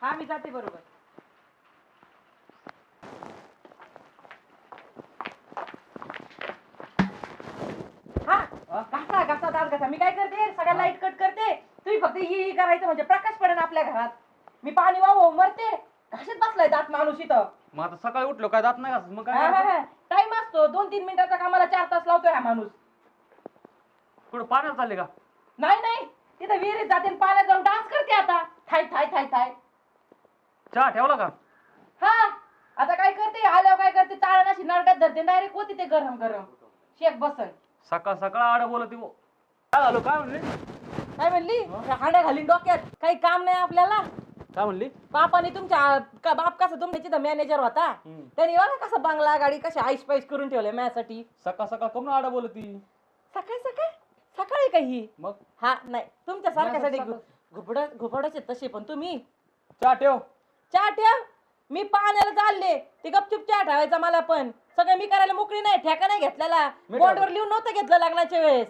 हा मी जाते बरोबर. घासा घासा दात घासा. मी काय करते सगळ्या लाईट कट करते. तुम्ही फक्त ही करायचं म्हणजे प्रकाश पडेल आपल्या घरात. मी पाणी वाहू मरते. घासत बसलाय दात माणूस इथं. मग आता सकाळी उठलो काय दात नाही घासत मग काय टाइम असतो 2-3 मिनिटाचा कामाला 4 तास लावतोय हा माणूस. कुठं पाण्यात चालले का? नाही नाही तिथं विहिरीत जाते पाण्यात जाऊन डान्स करते आता. थाय थाय थाय थाय. चहा ठेवला का? हा आता काय करते आल्यावर काय करते चाळणाशी नरड्यात धरते डायरेक्ट होती ते गरम गरम शेक बसन. सकाळ सकाळ आड बोलत हो. काय झालं काय म्हणली? काय म्हणली हांड्या घालीन डोक्यात. काही काम नाही आपल्याला. काय म्हणली? बापाने तुमच्या बाप कसा तुमच्या तिथं मॅनेजर होता. त्यांनी बघा कसं बंगला गाडी कशी आईस पाईस करून ठेवले माझ्यासाठी. सकाळ सकाळ कमून आड बोलती? सकाळी सकाळी सकाळी काही मग हा नाही तुमच्या सारख्यासाठी घुबडच तसे पण तुम्ही. चहा ठेव. चहा ठेव. मी पाण्याला चालले ते गपचूप चहा ठेवायचा मला पण. सगळं मी करायला मोकळी नाही. ठेका नाही घेतलेला. बोर्डवर लिहून नव्हतं घेतलं लग्नाच्या वेळेस.